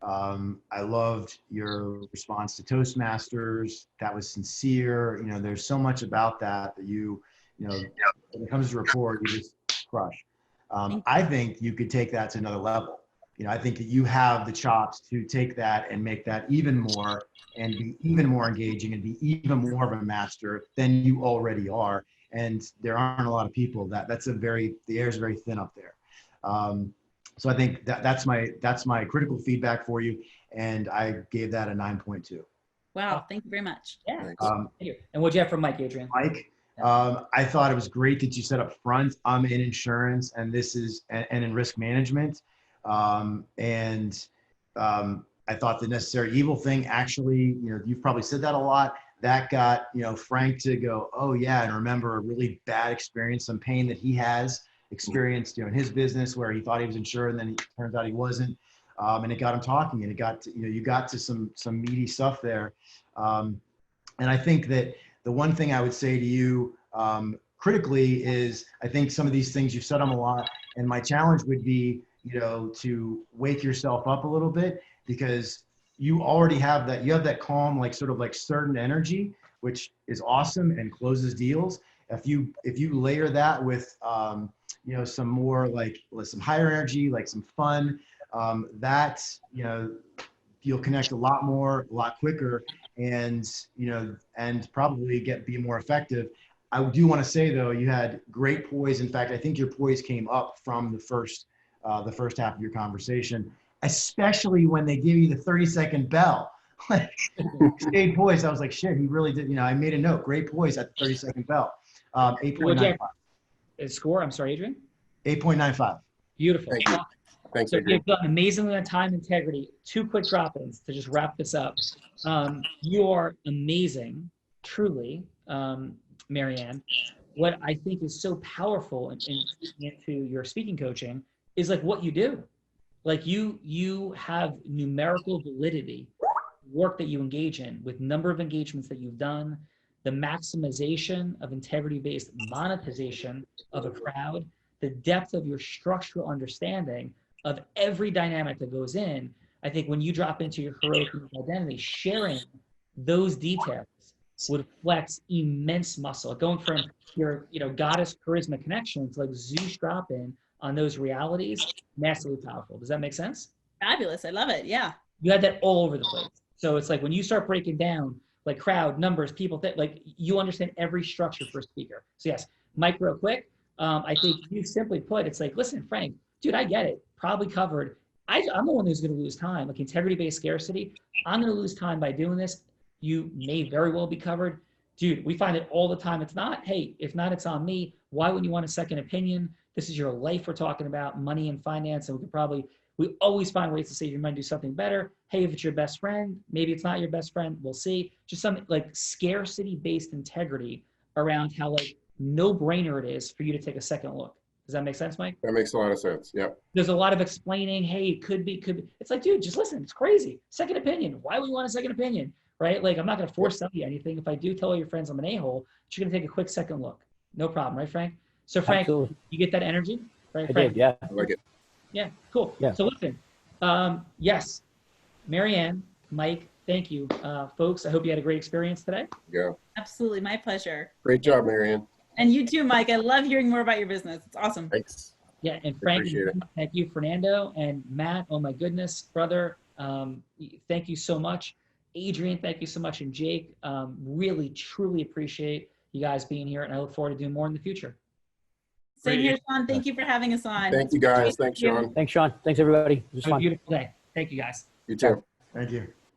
I loved your response to Toastmasters. That was sincere. You know, there's so much about that you know, when it comes to rapport, you just crush. I think you could take that to another level. You know, I think that you have the chops to take that and make that even more, and be even more engaging and be even more of a master than you already are. And there aren't a lot of people the air is very thin up there. So I think that's my critical feedback for you. And I gave that a 9.2. Wow, thank you very much. Yeah. Thank you. And what'd you have for Mike, Adrian? Mike, I thought it was great that you said up front, I'm in insurance and in risk management. I thought the necessary evil thing, actually, you know, you've probably said that a lot. That got, you know, Frank to go, oh yeah, and remember a really bad experience, some pain that he has experienced, you know, in his business where he thought he was insured and then it turns out he wasn't. And it got him talking, and it got to, you know, you got to some meaty stuff there. And I think that the one thing I would say to you critically is, I think some of these things you've said them a lot, and my challenge would be, you know, to wake yourself up a little bit, because you already have that, you have that calm, like sort of like certain energy, which is awesome and closes deals. If you layer that with, you know, some more like some higher energy, like some fun, that's, you know, you'll connect a lot more, a lot quicker, and, you know, and probably be more effective. I do want to say though, you had great poise. In fact, I think your poise came up from the first half of your conversation, especially when they give you the 30-second bell. Like, stayed poised. I was like, shit, he really did. You know, I made a note. Great poise at the 30-second bell. 8.95. Score, I'm sorry, Adrian? 8.95. Beautiful. Thank you. Thanks, So Adrian. you've done amazingly on time integrity. 2 quick drop-ins to just wrap this up. You are amazing, truly, Marianne. What I think is so powerful into your speaking coaching is like what you do. Like you have numerical validity, work that you engage in with number of engagements that you've done, the maximization of integrity-based monetization of a crowd, the depth of your structural understanding of every dynamic that goes in. I think when you drop into your heroic identity, sharing those details would flex immense muscle. Going from your, goddess charisma connection to like Zeus drop in on those realities, massively powerful. Does that make sense? Fabulous. I love it. Yeah. You had that all over the place. So it's like when you start breaking down like crowd, numbers, people, like you understand every structure for a speaker. So yes, Mike, real quick. I think you simply put, it's like, listen, Frank, dude, I get it. Probably covered. I'm the one who's going to lose time. Like integrity-based scarcity, I'm going to lose time by doing this. You may very well be covered. Dude, we find it all the time. It's not, hey, if not, it's on me. Why wouldn't you want a second opinion? This is your life we're talking about, money and finance. And we always find ways to say you might do something better. Hey, if it's your best friend, maybe it's not your best friend. We'll see. Just some like scarcity-based integrity around how like no-brainer it is for you to take a second look. Does that make sense, Mike? That makes a lot of sense. Yep. There's a lot of explaining, hey, it could be. It's like, dude, just listen. It's crazy. Second opinion. Why would you want a second opinion? Right? Like, I'm not going to force tell you anything. If I do tell all your friends I'm an a-hole, but you're going to take a quick second look. No problem. Right, Frank? So, Frank, Absolutely. You get that energy? Right, I Frank? did, yeah. I like it. Yeah, cool. Yeah. So, listen. Yes. Marianne, Mike, thank you. Folks, I hope you had a great experience today. Yeah. Absolutely. My pleasure. Great job, Marianne. And you too, Mike. I love hearing more about your business. It's awesome. Thanks. Yeah, and Frank, Appreciate it. thank you, Fernando, and Matt. Oh my goodness, brother, thank you so much. Adrian, thank you so much, and Jake. Really, truly appreciate you guys being here, and I look forward to doing more in the future. Same here, Sean. Thank you for having us on. Thank you, guys. Thanks, Sean. Thanks, Sean. Thanks, everybody. It was Have a fun. beautiful day. Thank you, guys. You too. Thank you.